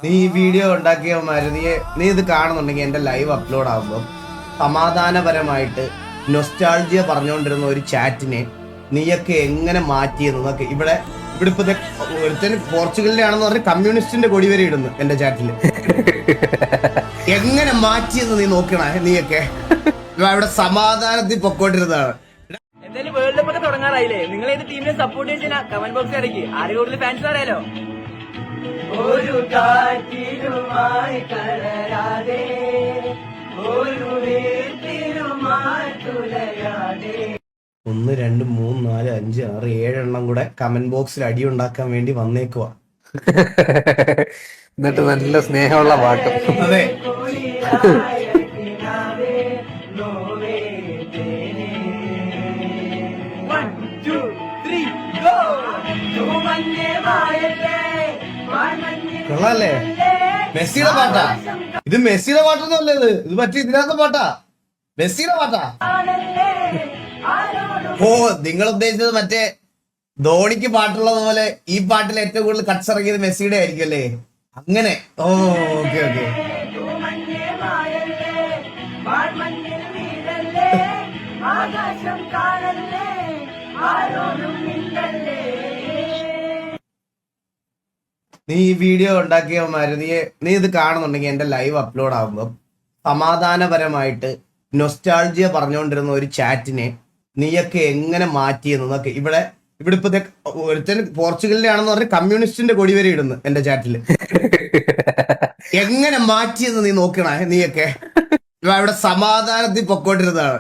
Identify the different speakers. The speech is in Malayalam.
Speaker 1: നീ ഈ വീഡിയോ ഉണ്ടാക്കിയവന്മാര് നീ ഇത് കാണുന്നുണ്ടെങ്കിൽ എന്റെ ലൈവ് അപ്ലോഡ് ആകുമ്പോൾ സമാധാനപരമായിട്ട് നൊസ്റ്റാൾജിയ പറഞ്ഞുകൊണ്ടിരുന്ന ഒരു ചാറ്റിനെ നീയൊക്കെ എങ്ങനെ മാറ്റിയെന്നൊക്കെ ഇവിടെ ഇപ്പൊ ഒരുത്തൻ പോർച്ചുഗലിന്റെ ആണെന്ന് പറഞ്ഞ് കമ്മ്യൂണിസ്റ്റിന്റെ കൊടി വരെ ഇടുന്നു എന്റെ ചാറ്റിൽ. എങ്ങനെ മാറ്റിയെന്ന് നീ നോക്കണേ. നീയൊക്കെ ഇവിടെ സമാധാനത്തിൽ പൊക്കോണ്ടിരുന്നതാണ്.
Speaker 2: എന്തായാലും വേൾഡ് കപ്പ് ഒക്കെ തുടങ്ങാറായില്ലേ? നിങ്ങൾ ഏത് ടീമിനെ സപ്പോർട്ട് ചെയ്യുന്ന കമന്റ് ബോക്സിൽ ഇറക്കി. ആര് കൂടുതൽ ഫാൻസ് അറിയാലോ. ഒരു കാറ്റിലുമായി കലരാതെ ഒരു വീട്ടിലുമായി തുലയാതെ
Speaker 1: 1 2 3 4 5 6 7 എണ്ണം കൂടെ കമന്റ് ബോക്സിൽ അടി ഉണ്ടാക്കാൻ വേണ്ടി വന്നേക്കുവാ.
Speaker 3: എന്നിട്ട് നല്ല സ്നേഹമുള്ള പാട്ട്.
Speaker 1: അതെ, കൊള്ളാല്ലേ? മെസ്സിയുടെ പാട്ടാ ഇത്. മെസ്സിയുടെ പാട്ടൊന്നുമല്ല ഇത് മറ്റേ ഇതിനകത്ത പാട്ടാ, മെസ്സിയുടെ പാട്ടാ. ഓ, നിങ്ങൾ ഉദ്ദേശിച്ചത് മറ്റേ ധോണിക്ക് പാട്ടുള്ളത് പോലെ ഈ പാട്ടിൽ ഏറ്റവും കൂടുതൽ കട്ട്സ് ഇറങ്ങിയത് മെസ്സിയുടെ ആയിരിക്കും അല്ലേ? അങ്ങനെ. ഓ, ഓക്കെ ഓക്കെ. നീ ഈ വീഡിയോ ഉണ്ടാക്കിയവന്മാര് നീ ഇത് കാണുന്നുണ്ടെങ്കിൽ എന്റെ ലൈവ് അപ്ലോഡ് ആകുമ്പോൾ സമാധാനപരമായിട്ട് നൊസ്റ്റാൾജിയ പറഞ്ഞുകൊണ്ടിരുന്ന ഒരു ചാറ്റിനെ നീയൊക്കെ എങ്ങനെ മാറ്റിയെന്നൊക്കെ ഇവിടെ ഇപ്പൊ ഒരുത്തൻ പോർച്ചുഗലിന്റെ ആണെന്ന് പറഞ്ഞ് കമ്മ്യൂണിസ്റ്റിന്റെ കൊടി വരെ ഇടുന്നു എന്റെ ചാറ്റിൽ. എങ്ങനെ മാറ്റിയെന്ന് നീ നോക്കണേ. നീയൊക്കെ ഇവിടെ സമാധാനത്തിൽ പൊക്കോണ്ടിരുന്നതാണ്.